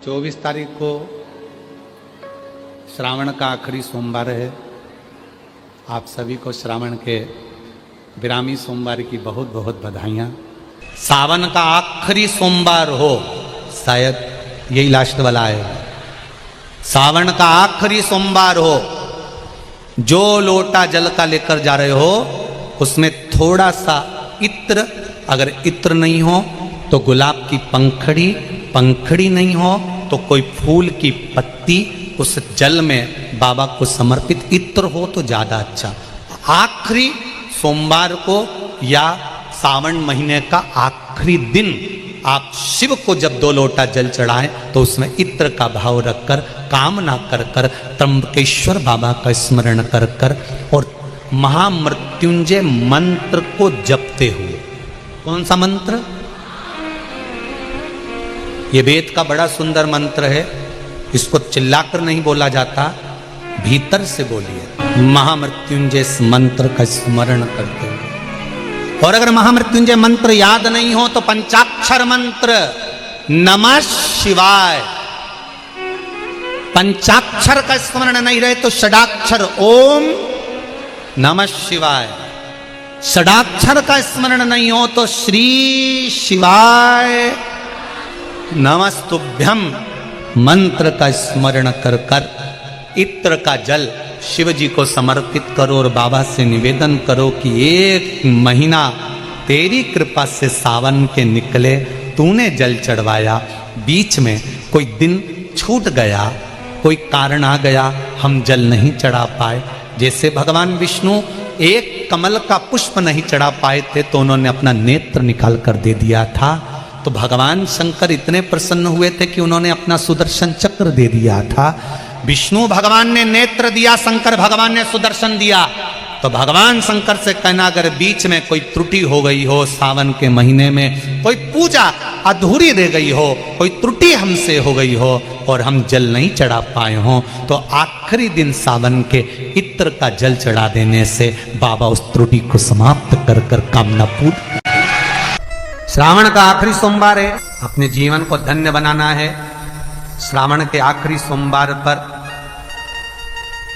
24 तारीख को श्रावण का आखिरी सोमवार है। आप सभी को श्रावण के विरामी सोमवार की बहुत बहुत बधाइयाँ। सावन का आखिरी सोमवार हो, शायद यही लास्ट वाला है। सावन का आखिरी सोमवार हो, जो लोटा जल का लेकर जा रहे हो उसमें थोड़ा सा इत्र, अगर इत्र नहीं हो तो गुलाब की पंखड़ी, पंखड़ी नहीं हो तो कोई फूल की पत्ती उस जल में बाबा को समर्पित इत्र हो तो ज्यादा अच्छा। आखिरी सोमवार को या सावन महीने का आखिरी दिन आप शिव को जब 2 लोटा जल चढ़ाएं तो उसमें इत्र का भाव रखकर, कामना कर कर, त्र्यंबकेश्वर बाबा का स्मरण कर कर और महामृत्युंजय मंत्र को जपते हुए। कौन सा मंत्र? ये वेद का बड़ा सुंदर मंत्र है, इसको चिल्लाकर नहीं बोला जाता, भीतर से बोलिए। महामृत्युंजय मंत्र का स्मरण करते हुए। और अगर महामृत्युंजय मंत्र याद नहीं हो तो पंचाक्षर मंत्र नमः शिवाय। पंचाक्षर का स्मरण नहीं रहे तो षडाक्षर ओम नमः शिवाय। षडाक्षर का स्मरण नहीं हो तो श्री शिवाय नमस्तुभ्यम मंत्र का स्मरण कर कर इत्र का जल शिव जी को समर्पित करो और बाबा से निवेदन करो कि 1 महीना तेरी कृपा से सावन के निकले, तूने जल चढ़वाया, बीच में कोई दिन छूट गया, कोई कारण आ गया, हम जल नहीं चढ़ा पाए। जैसे भगवान विष्णु एक कमल का पुष्प नहीं चढ़ा पाए थे तो उन्होंने अपना नेत्र निकाल कर दे दिया था, तो भगवान शंकर इतने प्रसन्न हुए थे कि उन्होंने अपना सुदर्शन चक्र दे दिया था। विष्णु भगवान ने नेत्र दिया, शंकर भगवान ने सुदर्शन दिया। तो भगवान शंकर से कहना, अगर बीच में कोई त्रुटि हो गई हो, सावन के महीने में कोई पूजा अधूरी रह गई हो, कोई त्रुटि हमसे हो गई हो और हम जल नहीं चढ़ा पाए हो, तो आखिरी दिन सावन के इत्र का जल चढ़ा देने से बाबा उस त्रुटि को समाप्त कर कर कामना पूर्ण। श्रावण का आखिरी सोमवार है, अपने जीवन को धन्य बनाना है। श्रावण के आखिरी सोमवार पर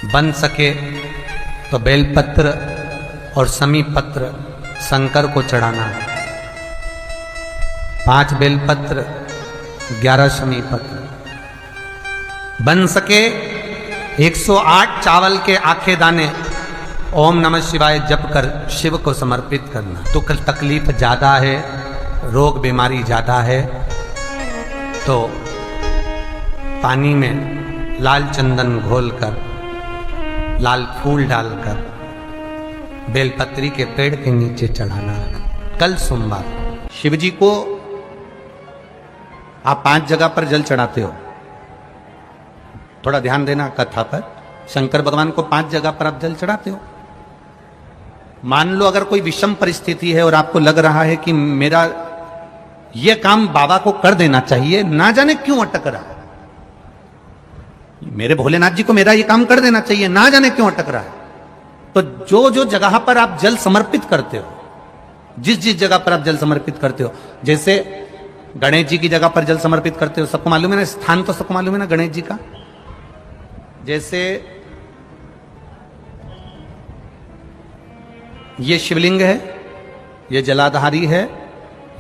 बन सके तो बेलपत्र और समी पत्र शंकर को चढ़ाना है। 5 बेलपत्र, 11 समी पत्र। बन सके 108 चावल के आखे दाने ओम नमः शिवाय जप कर शिव को समर्पित करना। दुख तकलीफ ज्यादा है, रोग बीमारी ज्यादा है, तो पानी में लाल चंदन घोलकर, लाल फूल डालकर बेलपत्री के पेड़ के नीचे चढ़ाना है। कल सोमवार शिव जी को आप 5 जगह पर जल चढ़ाते हो, थोड़ा ध्यान देना कथा पर। शंकर भगवान को 5 जगह पर आप जल चढ़ाते हो। मान लो अगर कोई विषम परिस्थिति है और आपको लग रहा है कि मेरा यह काम बाबा को कर देना चाहिए, ना जाने क्यों अटक रहा है, मेरे भोलेनाथ जी को मेरा ये काम कर देना चाहिए, ना जाने क्यों अटक रहा है, तो जो जो जगह पर आप जल समर्पित करते हो, जिस जिस जगह पर आप जल समर्पित करते हो, जैसे गणेश जी की जगह पर जल समर्पित करते हो, सबको मालूम है ना, स्थान तो सबको मालूम है ना गणेश जी का। जैसे ये शिवलिंग है, ये जलाधारी है,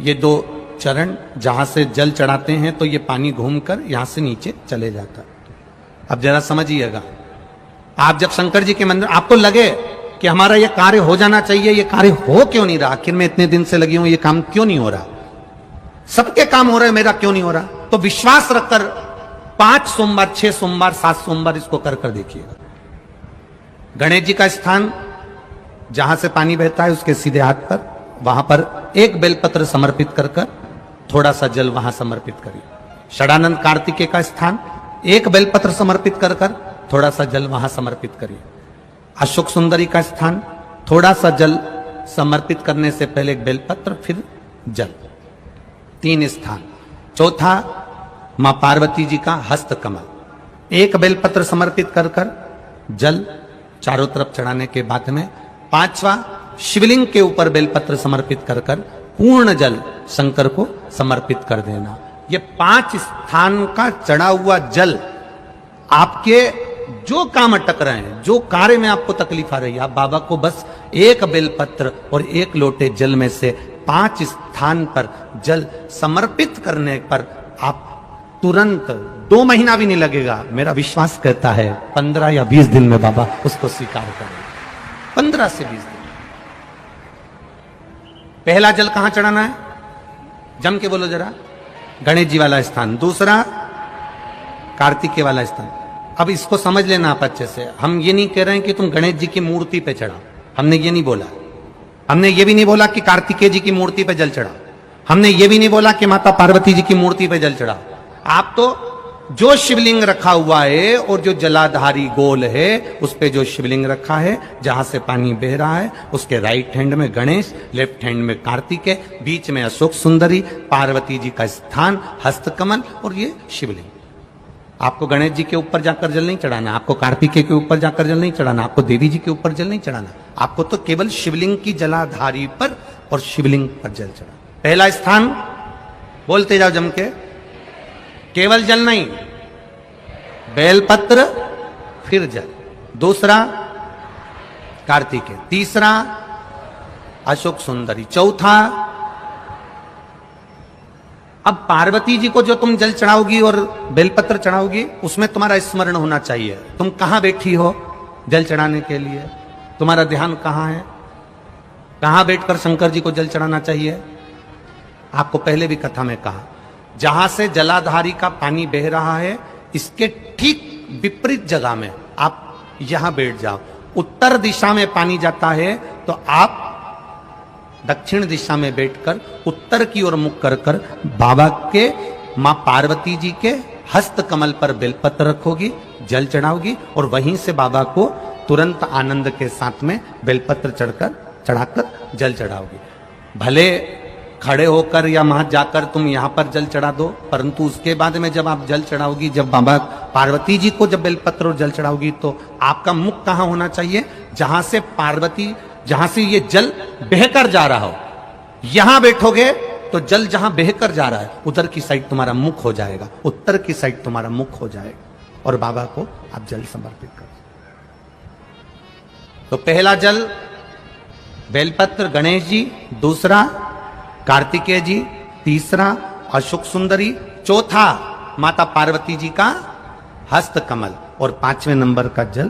ये 2 चरण जहां से जल चढ़ाते हैं तो ये पानी घूमकर यहां से नीचे चले जाता है। अब जरा समझिएगा, आप जब शंकर जी के मंदिर, आपको लगे कि हमारा ये कार्य हो जाना चाहिए, ये कार्य हो क्यों नहीं रहा, आखिर में इतने दिन से लगी हूं, ये काम क्यों नहीं हो रहा, सबके काम हो रहे, मेरा क्यों नहीं हो रहा, तो विश्वास रखकर 5 सोमवार, 6 सोमवार, 7 सोमवार इसको कर कर देखिएगा। गणेश जी का स्थान जहां से पानी बहता है उसके सीधे हाथ पर, वहां पर 1 बेलपत्र समर्पित कर कर थोड़ा सा जल वहां समर्पित करिए। षडानंद कार्तिकेय का स्थान 1 बेलपत्र समर्पित कर कर थोड़ा सा जल वहां समर्पित करिए। अशोक सुंदरी का स्थान थोड़ा सा जल समर्पित करने से पहले 1 बेलपत्र, फिर जल। 3 स्थान। चौथा मां पार्वती जी का हस्त कमल, 1 बेलपत्र समर्पित कर कर जल चारों तरफ चढ़ाने के बाद में 5वां शिवलिंग के ऊपर बेलपत्र समर्पित कर कर पूर्ण जल शंकर को समर्पित कर देना। ये 5 स्थान का चढ़ा हुआ जल आपके जो काम अटक रहे हैं, जो कार्य में आपको तकलीफ आ रही है, आप बाबा को बस एक बेलपत्र और एक लोटे जल में से 5 स्थान पर जल समर्पित करने पर आप तुरंत 2 महीना भी नहीं लगेगा, मेरा विश्वास कहता है 15 या 20 दिन में बाबा उसको स्वीकार करेंगे। 15 से 20 दिन। पहला जल कहां चढ़ाना है? जम के बोलो जरा। गणेश जी वाला स्थान। दूसरा कार्तिकेय वाला स्थान। अब इसको समझ लेना आप अच्छे से। हम ये नहीं कह रहे हैं कि तुम गणेश जी की मूर्ति पे चढ़ाओ, हमने ये नहीं बोला। हमने ये भी नहीं बोला कि कार्तिकेय जी की मूर्ति पे जल चढ़ाओ, हमने ये भी नहीं बोला कि माता पार्वती जी की मूर्ति पे जल चढ़ाओ। आप तो जो शिवलिंग रखा हुआ है और जो जलाधारी गोल है उस पे जो शिवलिंग रखा है, जहां से पानी बह रहा है, उसके राइट हैंड में गणेश, लेफ्ट हैंड में कार्तिकेय, बीच में अशोक सुंदरी, पार्वती जी का स्थान, हस्तकमल और ये शिवलिंग। आपको गणेश जी के ऊपर जाकर जल नहीं चढ़ाना, आपको कार्तिकेय के ऊपर जाकर जल नहीं चढ़ाना, आपको देवी जी के ऊपर जल नहीं चढ़ाना, आपको तो केवल शिवलिंग की जलाधारी पर और शिवलिंग पर जल चढ़ा। पहला स्थान बोलते जाओ जम के, केवल जल नहीं, बेलपत्र फिर जल। दूसरा कार्तिकेय, तीसरा अशोक सुंदरी, चौथा अब पार्वती जी को जो तुम जल चढ़ाओगी और बेलपत्र चढ़ाओगी उसमें तुम्हारा स्मरण होना चाहिए। तुम कहां बैठी हो जल चढ़ाने के लिए, तुम्हारा ध्यान कहां है, कहां बैठकर शंकर जी को जल चढ़ाना चाहिए। आपको पहले भी कथा में कहा, जहां से जलाधारी का पानी बह रहा है इसके ठीक विपरीत जगह में आप यहां बैठ जाओ। उत्तर दिशा में पानी जाता है तो आप दक्षिण दिशा में बैठकर उत्तर की ओर मुख कर कर बाबा के, मां पार्वती जी के हस्त कमल पर बेलपत्र रखोगी, जल चढ़ाओगी और वहीं से बाबा को तुरंत आनंद के साथ में बेलपत्र चढ़ाकर जल चढ़ाओगी। भले खड़े होकर या वहां जाकर तुम यहां पर जल चढ़ा दो, परंतु उसके बाद में जब आप जल चढ़ाओगी, जब बाबा पार्वती जी को जब बेलपत्र और जल चढ़ाओगी तो आपका मुख कहां होना चाहिए? जहां से पार्वती, जहां से ये जल बहकर जा रहा हो, यहां बैठोगे तो जल जहां बहकर जा रहा है उधर की साइड तुम्हारा मुख हो जाएगा, उत्तर की साइड तुम्हारा मुख हो जाएगा और बाबा को आप जल समर्पित करो। तो पहला जल बेलपत्र गणेश जी, दूसरा कार्तिकेय जी, तीसरा अशोक सुंदरी, चौथा माता पार्वती जी का हस्त कमल और 5वें नंबर का जल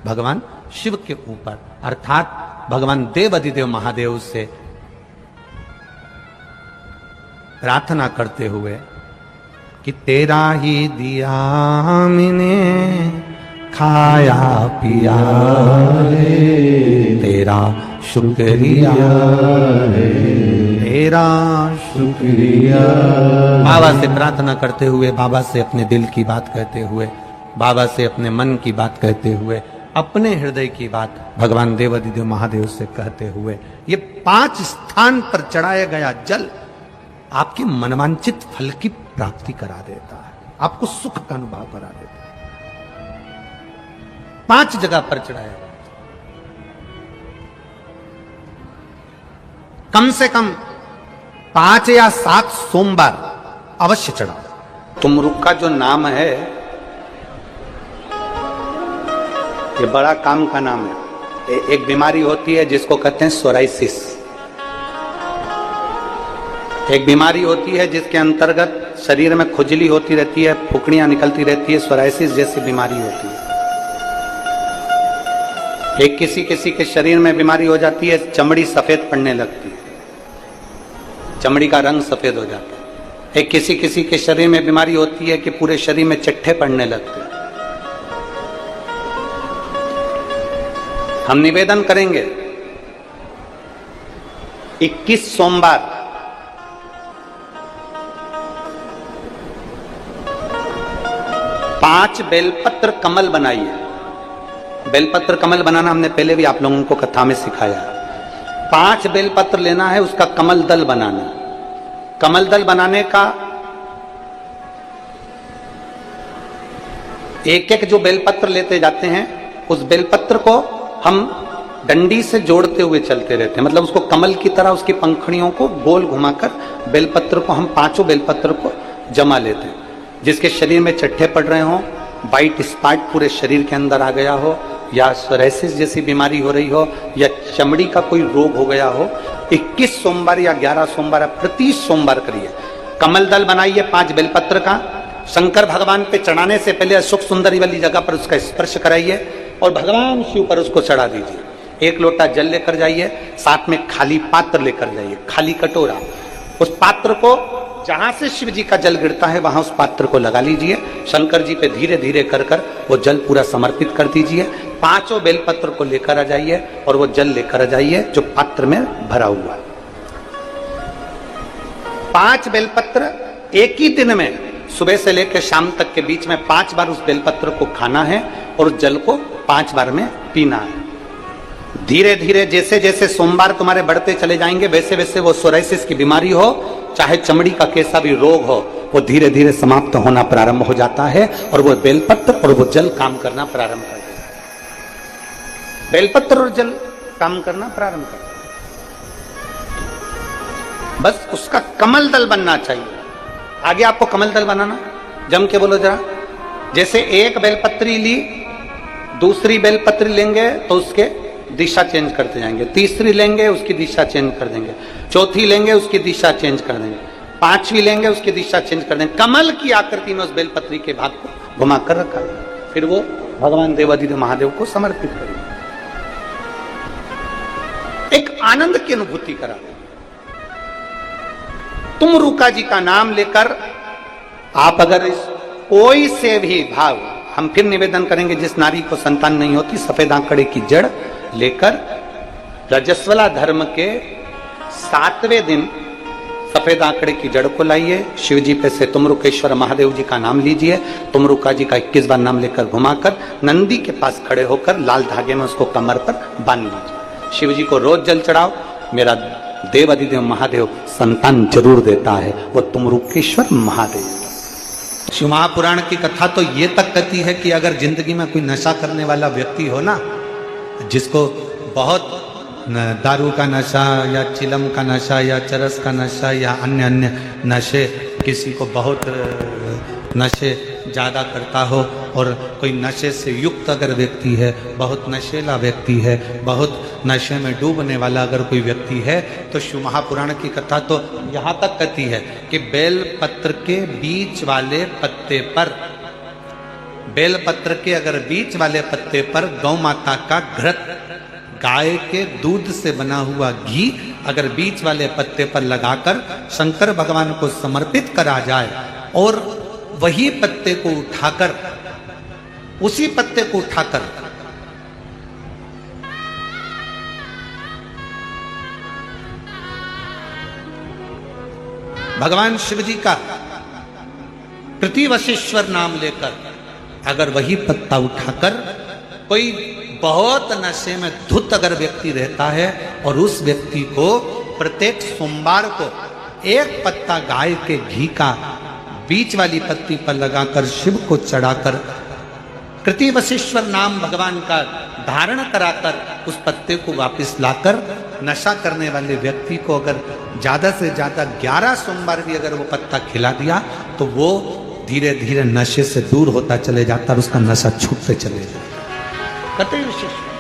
भगवान शिव के ऊपर, अर्थात भगवान देव अधिदेव महादेव से प्रार्थना करते हुए कि तेरा ही दिया मैंने खाया पिया रे, तेरा शुक्रिया रे, तेरा शुक्रिया। बाबा से प्रार्थना करते हुए, बाबा से अपने दिल की बात कहते हुए, बाबा से अपने मन की बात कहते हुए, अपने हृदय की बात भगवान देवाधिदेव महादेव से कहते हुए, ये 5 स्थान पर चढ़ाया गया जल आपकी मनवांचित फल की प्राप्ति करा देता है, आपको सुख का अनुभव करा देता है। 5 जगह पर चढ़ाया गया, कम से कम 5 या 7 सोमवार अवश्य चढ़ाओ। तुमरुक का जो नाम है ये बड़ा काम का नाम है। एक बीमारी होती है जिसको कहते हैं सोराइसिस। एक बीमारी होती है जिसके अंतर्गत शरीर में खुजली होती रहती है, फुकड़ियां निकलती रहती है, सोराइसिस जैसी बीमारी होती है। एक किसी किसी के शरीर में बीमारी हो जाती है, चमड़ी सफेद पड़ने लगती है, चमड़ी का रंग सफेद हो जाता है। एक किसी किसी के शरीर में बीमारी होती है कि पूरे शरीर में चट्टे पड़ने लगते हैं। हम निवेदन करेंगे 21 सोमवार पांच बेलपत्र कमल बनाइए। बेलपत्र कमल बनाना हमने पहले भी आप लोगों को कथा में सिखाया। 5 बेलपत्र लेना है, उसका कमल दल बनाना। कमल दल बनाने का एक एक जो बेलपत्र लेते जाते हैं, उस बेलपत्र को हम डंडी से जोड़ते हुए चलते रहते हैं, मतलब उसको कमल की तरह उसकी पंखुड़ियों को गोल घुमाकर बेलपत्र को हम 5 बेलपत्र को जमा लेते हैं। जिसके शरीर में चट्टे पड़ रहे हों, वाइट स्पॉट पूरे शरीर के अंदर आ गया हो, या सोराइसिस जैसी बीमारी हो रही हो, या चमड़ी का कोई रोग हो गया हो, 21 सोमवार या 11 सोमवार प्रति सोमवार करिए। कमल दल बनाइए 5 बेलपत्र का, शंकर भगवान पे चढ़ाने से पहले अशोक सुंदरी वाली जगह पर उसका स्पर्श कराइए और भगवान शिव पर उसको चढ़ा दीजिए। 1 लोटा जल लेकर जाइए, साथ में खाली पात्र लेकर जाइए, खाली कटोरा। उस पात्र को जहां से शिव जी का जल गिरता है वहां उस पात्र को लगा लीजिए। शंकर जी पे धीरे धीरे कर कर वो जल पूरा समर्पित कर दीजिए। 5 बेलपत्र को लेकर आ जाइए और वो जल लेकर आ जाइए जो पात्र में भरा हुआ है। 5 बेलपत्र एक ही दिन में सुबह से लेकर शाम तक के बीच में 5 बार उस बेलपत्र को खाना है और उस जल को 5 बार में पीना है। धीरे धीरे जैसे जैसे सोमवार तुम्हारे बढ़ते चले जाएंगे वैसे वैसे वो सोराइसिस की बीमारी हो, चाहे चमड़ी का कैसा भी रोग हो, वो धीरे धीरे समाप्त होना प्रारंभ हो जाता है और वो बेलपत्र और वो जल काम करना प्रारंभ कर देता है। बेलपत्र और जल काम करना प्रारंभ कर देता है। बस उसका कमल दल बनना चाहिए। आगे आपको कमल दल बनाना, जम के बोलो जरा। जैसे एक बेलपत्री ली, दूसरी बेलपत्री लेंगे तो उसके दिशा चेंज करते जाएंगे, तीसरी लेंगे उसकी दिशा चेंज कर देंगे, चौथी लेंगे उसकी दिशा चेंज कर देंगे, 5वीं लेंगे उसकी दिशा चेंज कर देंगे। कमल की आकृति में उस बेलपत्री के भाग को घुमाकर रखा, फिर वो भगवान देवाधिदेव महादेव को समर्पित करेंगे। एक आनंद की अनुभूति करा। तुम रूका जी का नाम लेकर आप अगर कोई से भी भाव, हम फिर निवेदन करेंगे, जिस नारी को संतान नहीं होती सफेद आंकड़े की जड़ लेकर रजस्वला धर्म के 7वें दिन सफेद आंकड़े की जड़ को लाइए, शिव जी पे से तुमरुकेश्वर महादेव जी का नाम लीजिए, तुमरुका जी का 21 बार नाम लेकर घुमाकर नंदी के पास खड़े होकर लाल धागे में उसको कमर पर बांध लीजिए। शिव जी को रोज जल चढ़ाओ, मेरा देवाधिदेव महादेव संतान जरूर देता है, वो तुमरुकेश्वर महादेव। शिव महापुराण की कथा तो ये तक कहती है कि अगर जिंदगी में कोई नशा करने वाला व्यक्ति हो ना, जिसको बहुत दारू का नशा या चिलम का नशा या चरस का नशा या अन्य अन्य नशे, किसी को बहुत नशे ज़्यादा करता हो और कोई नशे से युक्त अगर व्यक्ति है, बहुत नशेला व्यक्ति है, बहुत नशे में डूबने वाला अगर कोई व्यक्ति है, तो शिव महापुराण की कथा तो यहाँ तक कहती है कि बेल पत्र के बीच वाले पत्ते पर, बेल पत्र के अगर बीच वाले पत्ते पर गौ माता का घृत, गाय के दूध से बना हुआ घी अगर बीच वाले पत्ते पर लगाकर शंकर भगवान को समर्पित करा जाए और वही पत्ते को उठाकर, उसी पत्ते को उठाकर भगवान शिव जी का प्रतिवशिश्वर नाम लेकर अगर वही पत्ता उठाकर कोई बहुत नशे में धुत अगर व्यक्ति रहता है और उस व्यक्ति को प्रत्येक सोमवार को एक पत्ता गाय के घी का बीच वाली पत्ती पर लगाकर शिव को चढ़ाकर कृतिवशिश्वर नाम भगवान का धारण कराकर उस पत्ते को वापस लाकर नशा करने वाले व्यक्ति को अगर ज्यादा से ज्यादा 11 सोमवार भी अगर वो पत्ता खिला दिया तो वो धीरे धीरे नशे से दूर होता चले जाता और उसका नशा छूटते चले जाता। कते विशिष्ट